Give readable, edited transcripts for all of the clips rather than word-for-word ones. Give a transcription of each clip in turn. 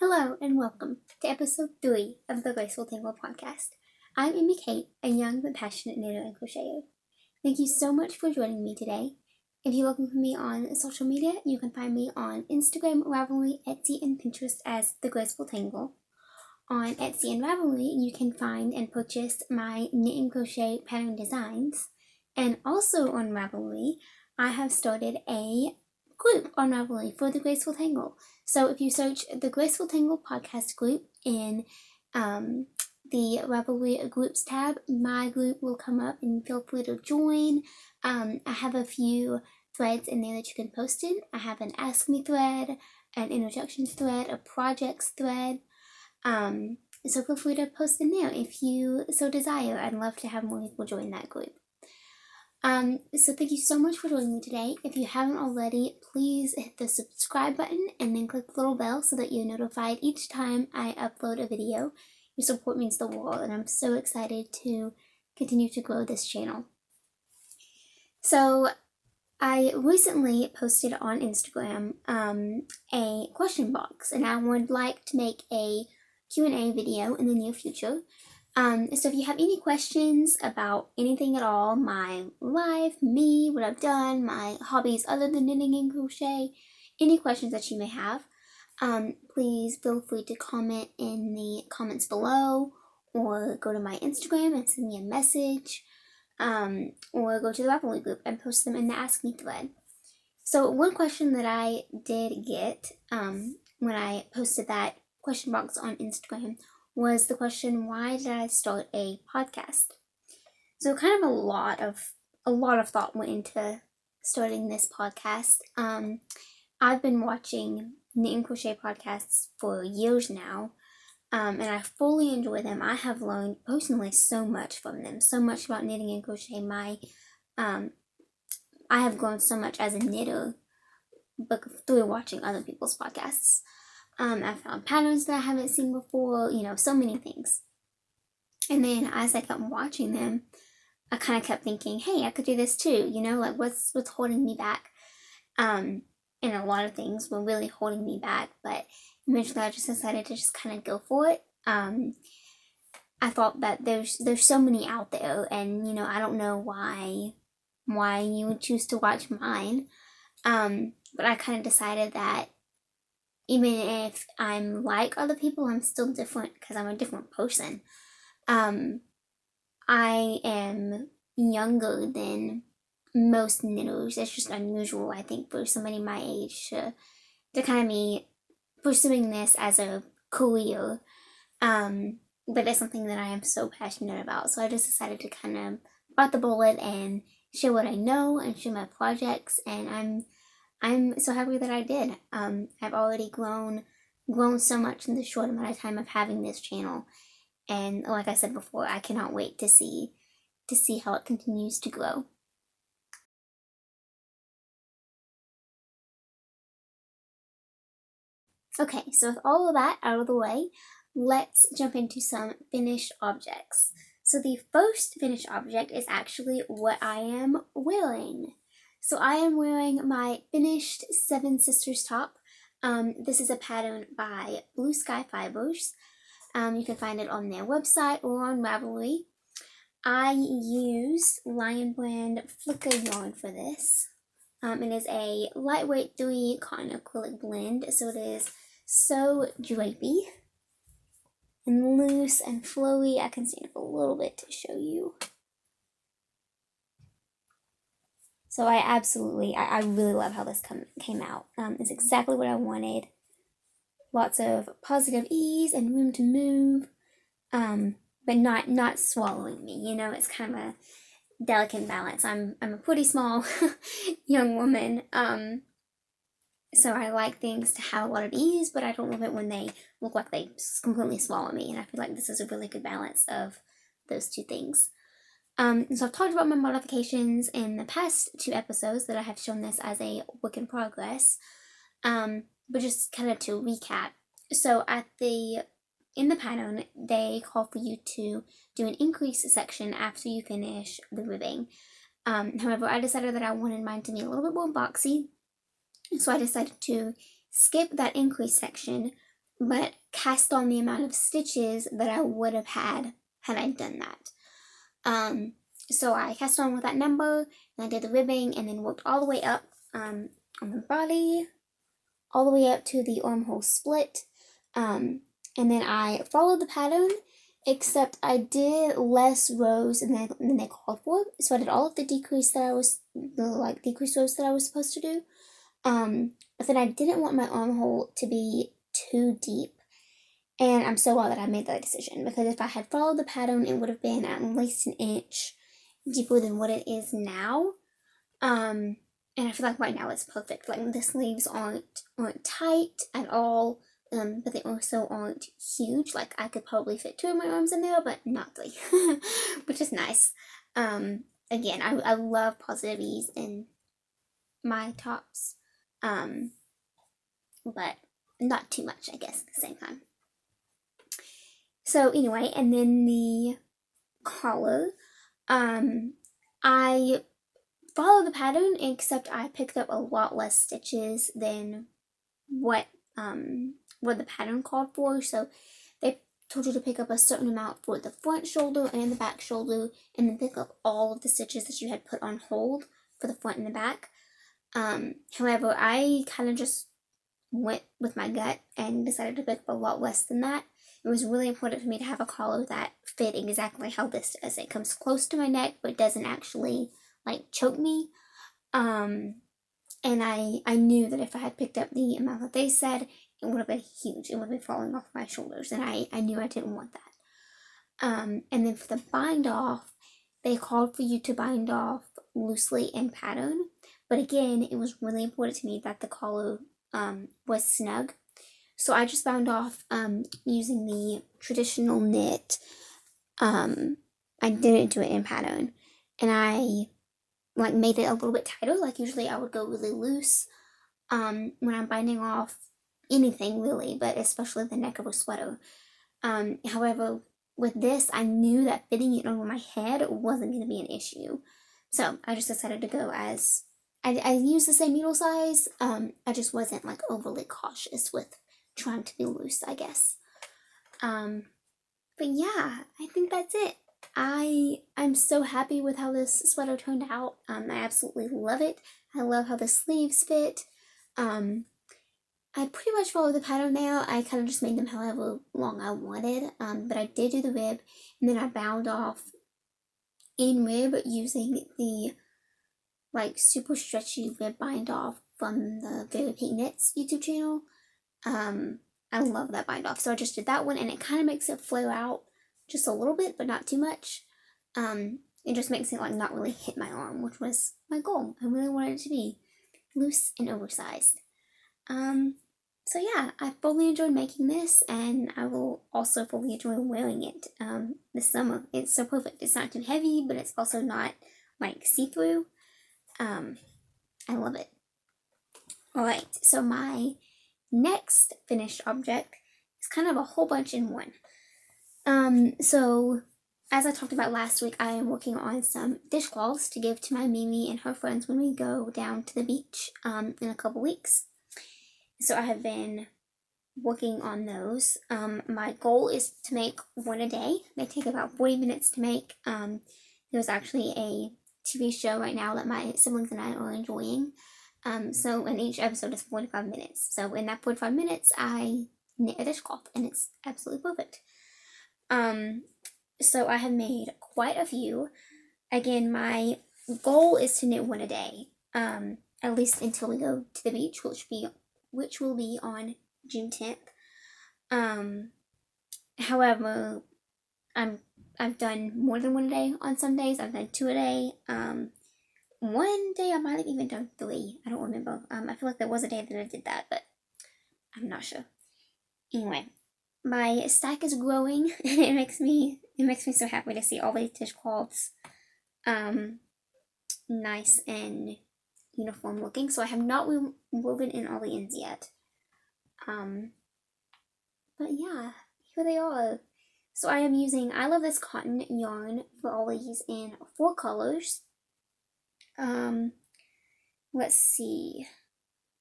Hello and welcome to episode 3 of the Graceful Tangle podcast. I'm Amy Kate, a young but passionate knitter and crocheter. Thank you so much for joining me today. If you're looking for me on social media, you can find me on Instagram, Ravelry, Etsy, and Pinterest as The Graceful Tangle. On Etsy and Ravelry, you can find and purchase my knit and crochet pattern designs. And also on Ravelry, I have started a group on Ravelry for The Graceful Tangle. So if you search the Graceful Tangle podcast group in the Ravelry groups tab, my group will come up and feel free to join. I have a few threads in there that you can post in. I have an Ask Me thread, an introductions thread, a projects thread. So feel free to post in there if you so desire. I'd love to have more people join that group. So thank you so much for joining me today. If you haven't already, please hit the subscribe button and then click the little bell so that you're notified each time I upload a video. Your support means the world, and I'm so excited to continue to grow this channel. So I recently posted on Instagram a question box, and I would like to make a Q&A video in the near future. So if you have any questions about anything at all, my life, me, what I've done, my hobbies other than knitting and crochet, any questions that you may have, please feel free to comment in the comments below, or go to my Instagram and send me a message, or go to the Ravelry group and post them in the Ask Me thread. So one question that I did get when I posted that question box on Instagram was the question, why did I start a podcast? So kind of a lot of thought went into starting this podcast. I've been watching knit and crochet podcasts for years now, and I fully enjoy them. I have learned personally so much from them, so much about knitting and crochet. I have grown so much as a knitter through watching other people's podcasts. I found patterns that I haven't seen before, so many things. And then as I kept watching them, I kind of kept thinking, hey, I could do this too, like what's holding me back? And a lot of things were really holding me back, but eventually I just decided to just kind of go for it. I thought that there's so many out there, and I don't know why you would choose to watch mine. But I kind of decided that even if I'm like other people, I'm still different because I'm a different person. I am younger than most knitters. It's just unusual, I think, for somebody my age to kind of be pursuing this as a career. But it's something that I am so passionate about. So I just decided to kind of bite the bullet and share what I know and share my projects, and I'm so happy that I did. I've already grown so much in the short amount of time of having this channel, and like I said before, I cannot wait to see how it continues to grow. Okay, so with all of that out of the way, let's jump into some finished objects. So the first finished object is actually what I am wearing. So I am wearing my finished Seven Sisters top. This is a pattern by Blue Sky Fibers. You can find it on their website or on Ravelry. I used Lion Brand Flicker yarn for this. It is a lightweight 3 cotton acrylic blend, so it is so drapey and loose and flowy. I can stand up a little bit to show you. So I really love how this came out. It's exactly what I wanted. Lots of positive ease and room to move, but not swallowing me. It's kind of a delicate balance. I'm a pretty small young woman, so I like things to have a lot of ease, but I don't love it when they look like they completely swallow me. And I feel like this is a really good balance of those two things. So I've talked about my modifications in the past 2 episodes that I have shown this as a work in progress. But just kind of to recap. So in the pattern, they call for you to do an increase section after you finish the ribbing. However, I decided that I wanted mine to be a little bit more boxy. So I decided to skip that increase section, but cast on the amount of stitches that I would have had I done that. So I cast on with that number, and I did the ribbing, and then worked all the way up on the body, all the way up to the armhole split, and then I followed the pattern, except I did less rows than they called for. So I did all of the decrease rows that I was supposed to do. But then I didn't want my armhole to be too deep. And I'm so glad that I made that decision, because if I had followed the pattern, it would have been at least an inch deeper than what it is now. And I feel like right now it's perfect. Like, the sleeves aren't tight at all, but they also aren't huge. Like, I could probably fit 2 of my arms in there, but not 3, which is nice. Again, I love positive ease in my tops, but not too much, I guess, at the same time. So anyway, and then the collar, I followed the pattern, except I picked up a lot less stitches than what the pattern called for. So they told you to pick up a certain amount for the front shoulder and the back shoulder, and then pick up all of the stitches that you had put on hold for the front and the back. However, I kind of just went with my gut and decided to pick up a lot less than that. It was really important for me to have a collar that fit exactly how this does. It comes close to my neck, but doesn't actually like choke me. And I knew that if I had picked up the amount that they said, it would have been huge. It would have been falling off my shoulders, and I knew I didn't want that. And then for the bind off, they called for you to bind off loosely in pattern, but again, it was really important to me that the collar was snug. So I just bound off using the traditional knit. I didn't do it in pattern, and I like made it a little bit tighter. Like, usually I would go really loose when I'm binding off anything really, but especially the neck of a sweater. However, with this, I knew that fitting it over my head wasn't going to be an issue, so I just decided to go as I used the same needle size. I just wasn't like overly cautious with trying to be loose, I guess. But yeah, I think that's it. I'm so happy with how this sweater turned out. I absolutely love it. I love how the sleeves fit. I pretty much followed the pattern there. I kind of just made them however long I wanted. But I did do the rib, and then I bound off in rib using the like super stretchy rib bind off from the Very Pink Knits YouTube channel. I love that bind off, so I just did that one, and it kind of makes it flare out just a little bit, but not too much. It just makes it like not really hit my arm, which was my goal. I really wanted it to be loose and oversized. So yeah, I fully enjoyed making this, and I will also fully enjoy wearing it this summer. It's so perfect. It's not too heavy, but it's also not like see-through. I love it. Alright, so my next finished object is kind of a whole bunch in one. So as I talked about last week, I am working on some dishcloths to give to my Mimi and her friends when we go down to the beach in a couple weeks. So I have been working on those. My goal is to make one a day. They take about 40 minutes to make. There's actually a TV show right now that my siblings and I are enjoying. So in each episode is 45 minutes. So in that 45 minutes, I knit a dishcloth, and it's absolutely perfect. So I have made quite a few. Again, my goal is to knit one a day, at least until we go to the beach, which will be on June 10th. However, I've done more than one a day on some days. I've done 2 a day. One day I might have even done 3. I don't remember. I feel like there was a day that I did that, but I'm not sure. Anyway, my stack is growing, and it makes me so happy to see all these dishcloths nice and uniform looking. So I have not woven in all the ends yet. But yeah, here they are. So I love this cotton yarn for all these in 4 colors. Let's see.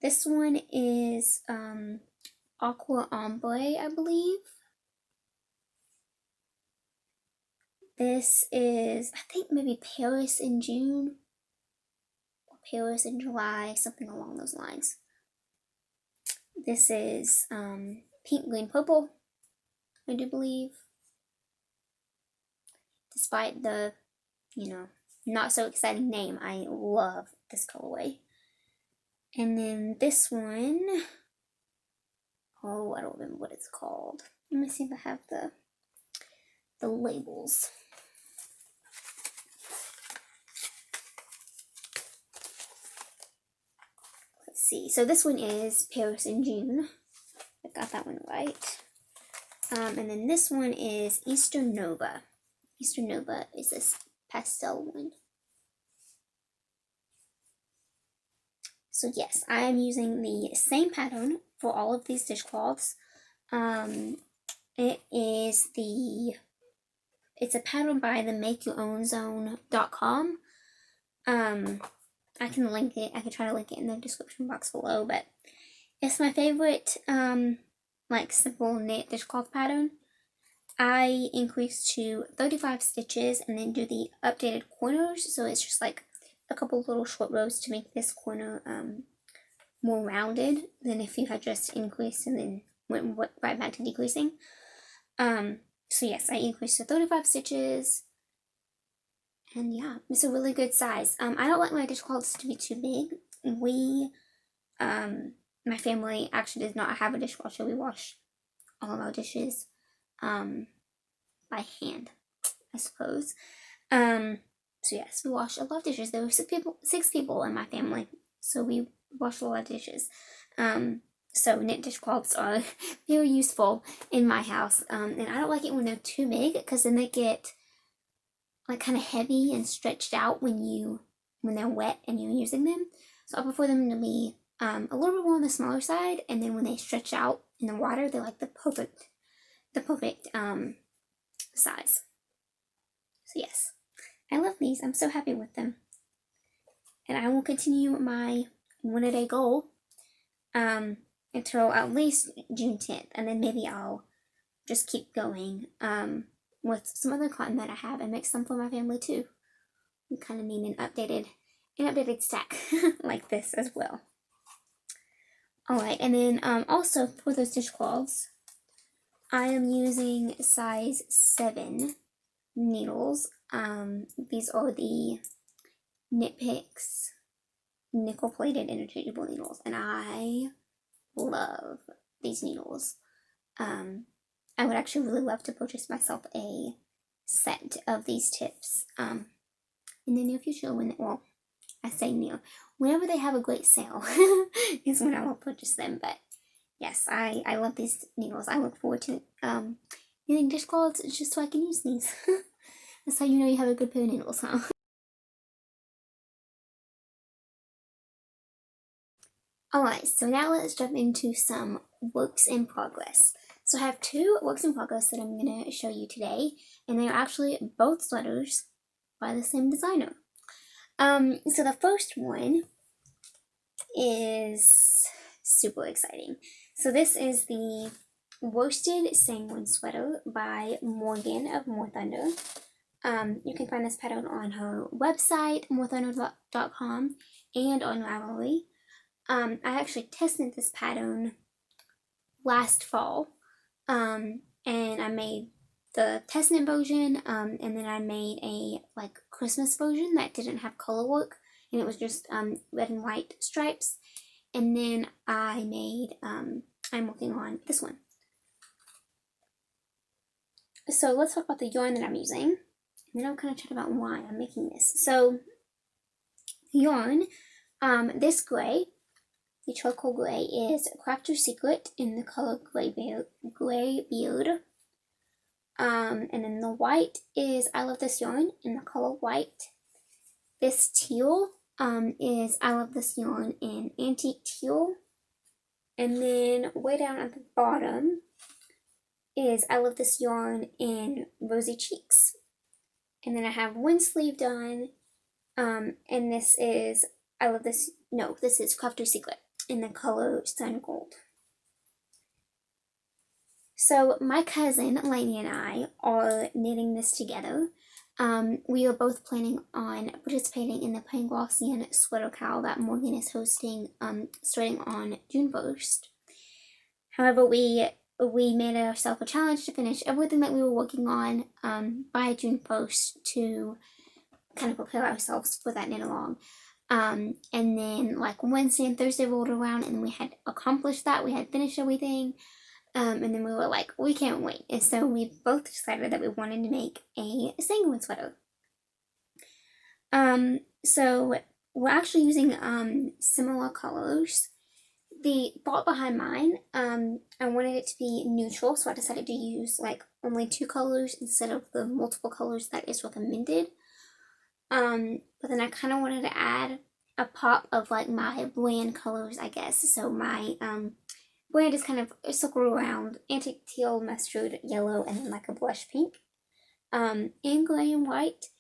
This one is Aqua Ombre, I believe. This is, I think, maybe Paris in June or Paris in July, something along those lines. This is pink, green, purple, I do believe. Despite the, not so exciting name, I love this colorway. And then this one, oh, I don't remember what it's called. Let me see if I have the labels. Let's see. So this one is Paris in June. I got that one right. And then this one is Easter Nova. Easter Nova is this pastel one. So yes, I am using the same pattern for all of these dishcloths. It's a pattern by the MakeYourOwnZone.com. I can link it. I can try to link it in the description box below, but it's my favorite like simple knit dishcloth pattern. I increase to 35 stitches and then do the updated corners, so it's just like a couple little short rows to make this corner more rounded than if you had just increased and then went right back to decreasing. So yes, I increased to 35 stitches, and yeah, it's a really good size. I don't like my dishcloths to be too big. My family actually does not have a dishwasher. We wash all of our dishes by hand, I suppose. So yes, we wash a lot of dishes. There were six people in my family, so we wash a lot of dishes. So knit dishcloths are very useful in my house. And I don't like it when they're too big, because then they get like kind of heavy and stretched out when they're wet and you're using them. So I prefer them to be a little bit more on the smaller side, and then when they stretch out in the water, they're like the perfect size. So yes, I love these. I'm so happy with them, and I will continue my one-a-day goal until at least June 10th, and then maybe I'll just keep going with some other cotton that I have and make some for my family too. We kind of need an updated stack like this as well. Alright, and then also for those dishcloths, I am using size 7 needles. These are the Knit Picks nickel plated interchangeable needles, and I love these needles. I would actually really love to purchase myself a set of these tips in the near future. Whenever they have a great sale is when I will purchase them. But yes, I love these needles. I look forward to knitting dishcloths just so I can use these. That's how you know you have a good pair of needles, huh? Alright, so now let's jump into some works in progress. So I have 2 works in progress that I'm going to show you today, and they're actually both sweaters by the same designer. So the first one is super exciting. So this is the worsted Sanguine sweater by Morgan of More Thunder. You can find this pattern on her website, morethunder.com, and on Ravelry. I actually tested this pattern last fall, and I made the testnet version, and then I made a like Christmas version that didn't have color work, and it was just red and white stripes. And then I made I'm working on this one. So let's talk about the yarn that I'm using, and then I'll kind of chat about why I'm making this. So yarn, this gray, the charcoal gray, is Craft Your Secret in the color Graybeard. And then the white is I Love This Yarn in the color white. This teal is I Love This Yarn in Antique Teal. And then way down at the bottom is I Love This Yarn in Rosy Cheeks. And then I have one sleeve done, and this is this is Craft Your Secret in the color Sun Gold. So my cousin Lainey and I are knitting this together. We are both planning on participating in the Panglossian Sweater Cow that Morgan is hosting starting on June 1st. However, we made ourselves a challenge to finish everything that we were working on by June 1st to kind of prepare ourselves for that knit along. And then like Wednesday and Thursday rolled around and we had accomplished that. We had finished everything. And then we were like, we can't wait. And so we both decided that we wanted to make a Sanguine sweater. So we're actually using similar colors. The thought behind mine, I wanted it to be neutral, so I decided to use like only 2 colors instead of the multiple colors that is recommended. But then I kind of wanted to add a pop of like my brand colors, I guess. So my brand is kind of circled around antique teal, mustard, yellow, and then like a blush pink, and gray and white.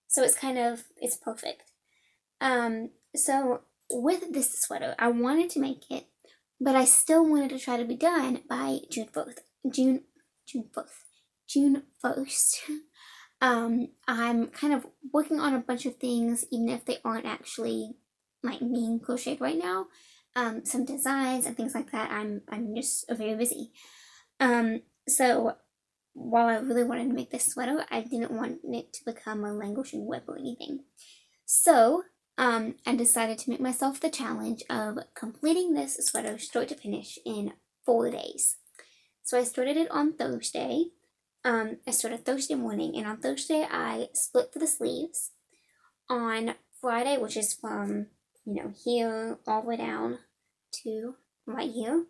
So it's perfect. So with this sweater, I wanted to make it, but I still wanted to try to be done by June 1st. June 1st. I'm kind of working on a bunch of things, even if they aren't actually like being crocheted right now. Some designs and things like that. I'm just very busy. So while I really wanted to make this sweater, I didn't want it to become a languishing whip or anything. So I decided to make myself the challenge of completing this sweater start to finish in 4 days. So I started it on Thursday. I started Thursday morning, and on Thursday I split for the sleeves. On Friday, which is from, here all the way down to right here.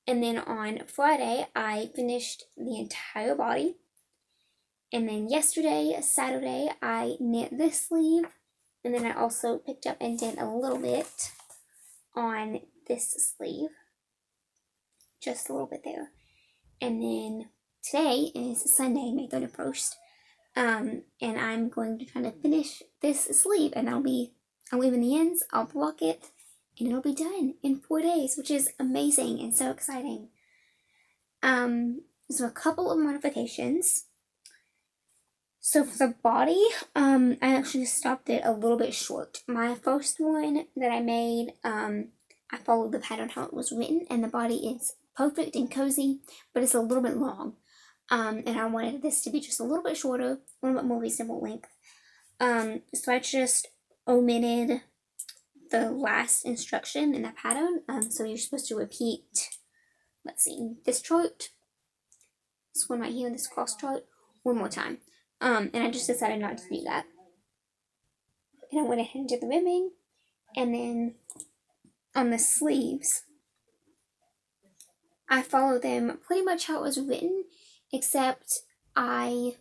And then on Friday, I finished the entire body. And then yesterday, Saturday, I knit this sleeve. And then I also picked up and did a little bit on this sleeve. Just a little bit there. And then today is Sunday, May 31st. And I'm going to try to finish this sleeve. And I'll leave in the ends, I'll block it, and it'll be done in 4 days, which is amazing and so exciting. So a couple of modifications. So for the body, I actually stopped it a little bit short. My first one that I made, I followed the pattern how it was written, and the body is perfect and cozy, but it's a little bit long. And I wanted this to be just a little bit shorter, a little bit more reasonable length. So I just omitted the last instruction in the pattern. So you're supposed to repeat, let's see, this chart, this one right here, this cross chart, one more time. And I just decided not to do that. And I went ahead and did the ribbing, and then on the sleeves, I followed them pretty much how it was written, except I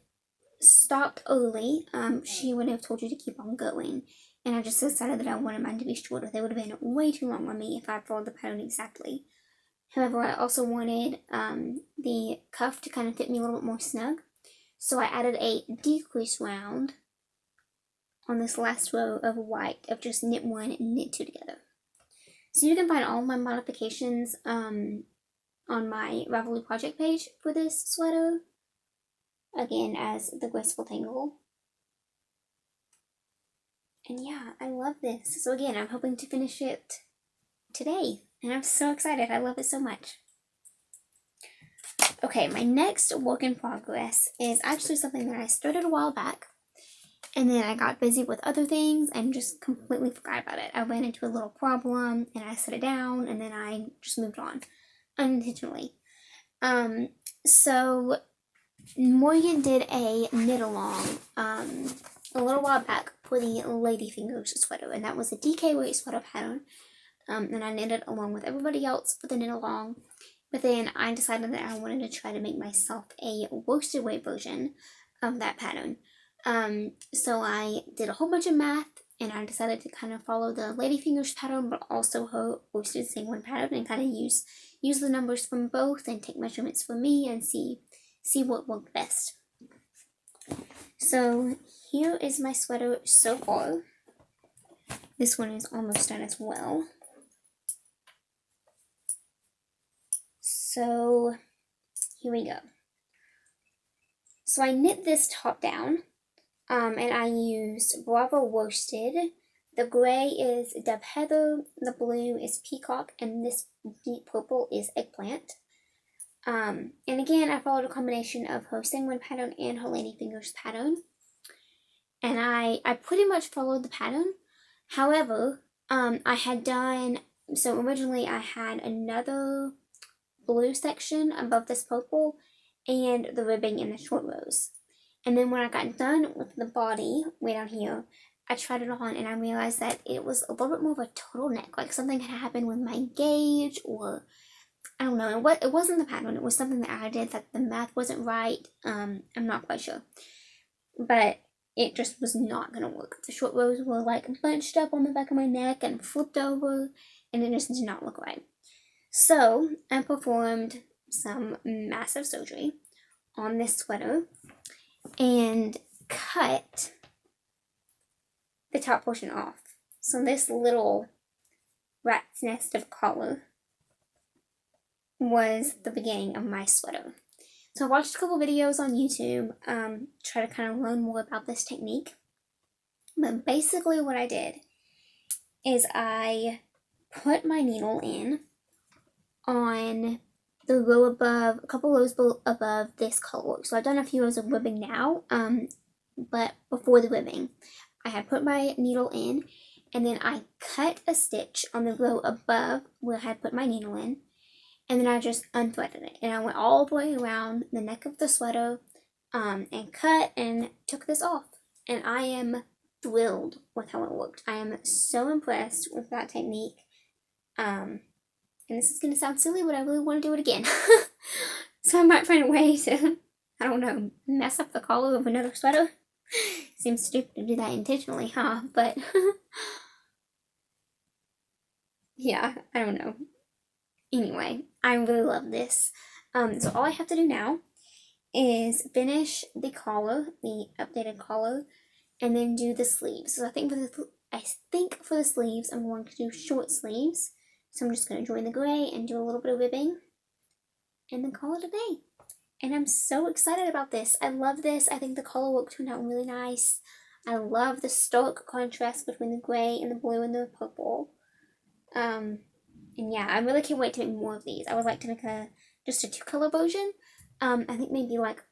stopped early. She would have told you to keep on going, and I just decided that I wanted mine to be shorter. They would have been way too long on me if I followed the pattern exactly. However, I also wanted the cuff to kind of fit me a little bit more snug, so I added a decrease round on this last row of white of just knit 1 and knit 2 together. So you can find all my modifications on my Ravelry project page for this sweater, again as the Graceful Tangle. And yeah, I love this. So again, I'm hoping to finish it today, and I'm so excited. I love it so much. Okay, my next work in progress is actually something that I started a while back, and then I got busy with other things and just completely forgot about it. I ran into a little problem, and I set it down, and then I just moved on unintentionally. So Morgan did a knit along a little while back for the Ladyfingers sweater, and that was a DK weight sweater pattern. And I knit it along with everybody else for the knit along. But then I decided that I wanted to try to make myself a worsted weight version of that pattern. So I did a whole bunch of math, and I decided to kind of follow the Ladyfingers pattern, but also her worsted Sanguine pattern, and kind of use the numbers from both and take measurements for me and see what worked best. So here is my sweater so far. This one is almost done as well. So here we go. So I knit this top down, and I used Bravo Worsted. The gray is Dove Heather, the blue is Peacock, and this deep purple is Eggplant. And again, I followed a combination of her Sanguine pattern and her Ladyfingers pattern. And I pretty much followed the pattern. However, I had done, so originally I had another blue section above this purple and the ribbing in the short rows. And then when I got done with the body, way down here, I tried it on and I realized that it was a little bit more of a turtleneck, like something had happened with my gauge, or I don't know, it wasn't the pattern, it was something that I did, that the math wasn't right. I'm not quite sure. But it just was not gonna work. The short rows were like bunched up on the back of my neck and flipped over, and it just did not look right. So I performed some massive surgery on this sweater and cut the top portion off. So this little rat's nest of collar was the beginning of my sweater. So I watched a couple videos on YouTube, try to kind of learn more about this technique. But basically what I did is I put my needle in on the row above, a couple rows above this color. So I've done a few rows of ribbing now, but before the ribbing, I had put my needle in, and then I cut a stitch on the row above where I had put my needle in, and then I just unthreaded it, and I went all the way around the neck of the sweater, and cut and took this off, and I am thrilled with how it looked. I am so impressed with that technique, and this is going to sound silly, but I really want to do it again. So I might find a way to, I don't know, mess up the collar of another sweater. Seems stupid to do that intentionally, huh? But yeah, I don't know. Anyway, I really love this. So all I have to do now is finish the collar, the updated collar, and then do the sleeves. So I think for the sleeves, I'm going to do short sleeves. So I'm just going to join the gray and do a little bit of ribbing, and then call it a day. And I'm so excited about this. I love this. I think the color work turned out really nice. I love the stark contrast between the gray and the blue and the purple. And yeah, I really can't wait to make more of these. I would like to make just a 2-color version. I think maybe like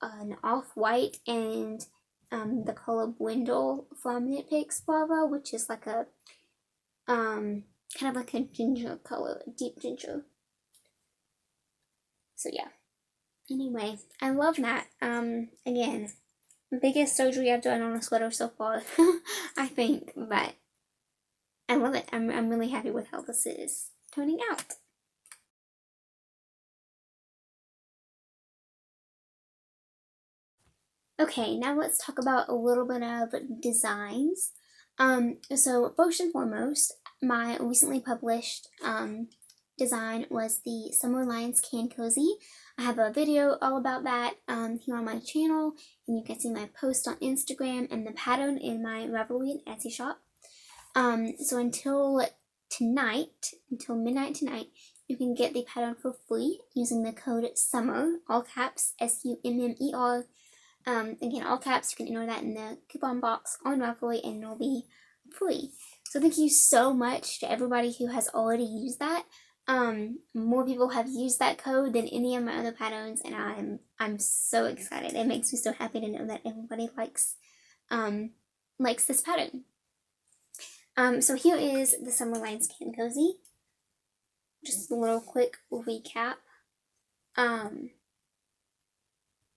an off-white and the color Brindle from Knit Picks Bravo, which is like a kind of like a ginger color, deep ginger. So yeah. Anyway, I love that. Again, biggest surgery I've done on a sweater so far, I think, but I love it. I'm really happy with how this is turning out. Okay, now let's talk about a little bit of designs. So first and foremost, my recently published design was the Summer Lions Can Cozy. I have a video all about that here on my channel, and you can see my post on Instagram and the pattern in my Ravelry and Etsy shop. So until midnight tonight, you can get the pattern for free using the code SUMMER, all caps, SUMMER. Again, all caps, you can enter that in the coupon box on Ravelry and it'll be free. So thank you so much to everybody who has already used that. More people have used that code than any of my other patterns, and I'm so excited. It makes me so happy to know that everybody likes this pattern. So here is the Summer Lions Can Cozy. Just a little quick recap.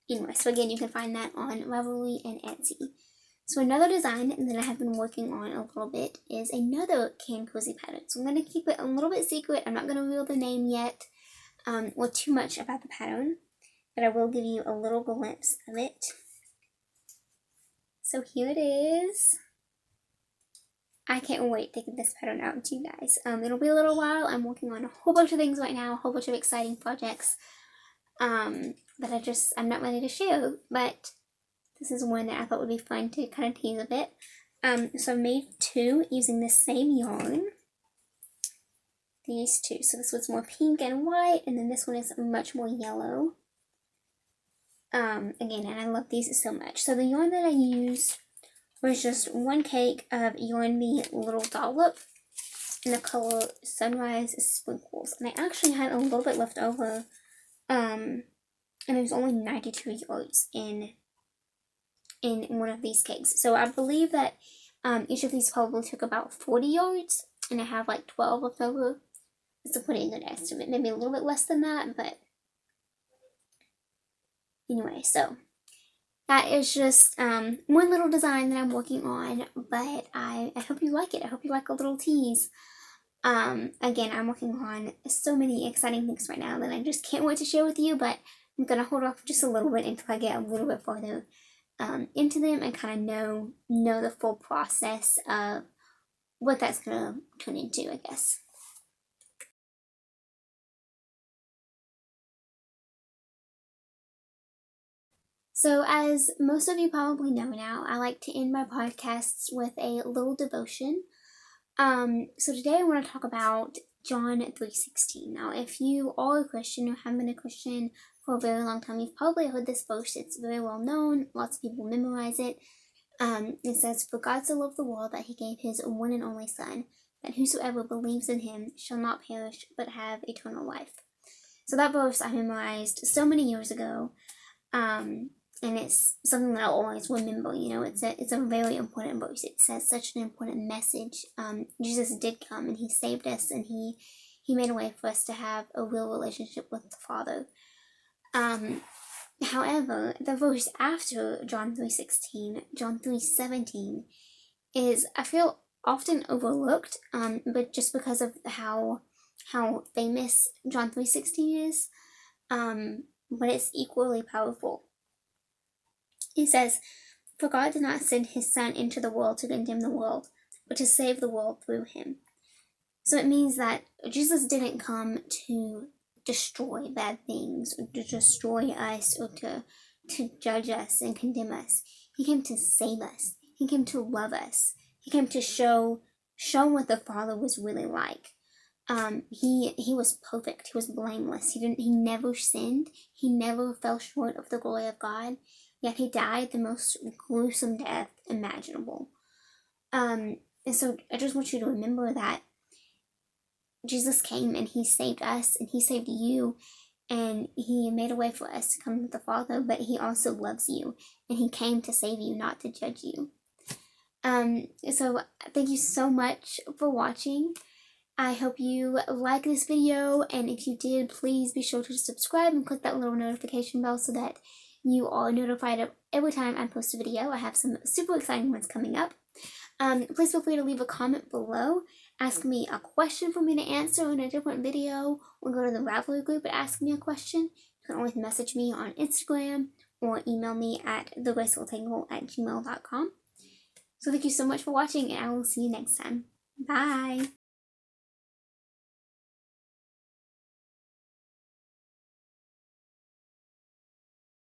Anyway, so again, you can find that on Ravelry and Etsy. So another design that I have been working on a little bit is another can cozy pattern. So I'm going to keep it a little bit secret. I'm not going to reveal the name yet, or too much about the pattern, but I will give you a little glimpse of it. So here it is. I can't wait to get this pattern out to you guys. It'll be a little while. I'm working on a whole bunch of things right now, a whole bunch of exciting projects that I'm not ready to share, but this is one that I thought would be fun to kind of tease a bit. So I made 2 using the same yarn. These 2. So this one's more pink and white, and then this one is much more yellow. Again, and I love these so much. So the yarn that I used was just one cake of Yarn Me Little Dollop in the color Sunrise Sprinkles. And I actually had a little bit left over, and it was only 92 yards in one of these cakes. So I believe that each of these probably took about 40 yards, and I have like 12 left over. It's a pretty good estimate. Maybe a little bit less than that, but anyway, so that is just one little design that I'm working on, but I hope you like it. I hope you like a little tease. Again, I'm working on so many exciting things right now that I just can't wait to share with you, but I'm gonna hold off just a little bit until I get a little bit farther into them and kind of know the full process of what that's gonna turn into, I guess. So, as most of you probably know now, I like to end my podcasts with a little devotion. So today I want to talk about John 3:16. Now, if you are a Christian or have been a Christian for a very long time, you've probably heard this verse. It's very well known. Lots of people memorize it. It says, "For God so loved the world that he gave his one and only Son, that whosoever believes in him shall not perish but have eternal life." So that verse I memorized so many years ago. And it's something that I'll always remember. You know, it's a very important verse. It says such an important message. Jesus did come and he saved us, and he made a way for us to have a real relationship with the Father. However, the verse after John 3:16, John 3:17, is, I feel, often overlooked. But just because of how famous John 3:16 is, but it's equally powerful. He says, "For God did not send his Son into the world to condemn the world, but to save the world through him." So it means that Jesus didn't come to destroy bad things, or to destroy us, or to judge us and condemn us. He came to save us. He came to love us. He came to show what the Father was really like. He was perfect. He was blameless. He never sinned. He never fell short of the glory of God. Yet he died the most gruesome death imaginable. And so I just want you to remember that Jesus came and he saved us and he saved you, and he made a way for us to come to the Father, but he also loves you and he came to save you, not to judge you. So thank you so much for watching. I hope you like this video, and if you did, please be sure to subscribe and click that little notification bell so that you are notified of every time I post a video. I have some super exciting ones coming up. Please feel free to leave a comment below. Ask me a question for me to answer in a different video, or go to the Ravelry group and ask me a question. You can always message me on Instagram or email me at TheGracefulTangle@gmail.com. So thank you so much for watching, and I will see you next time. Bye!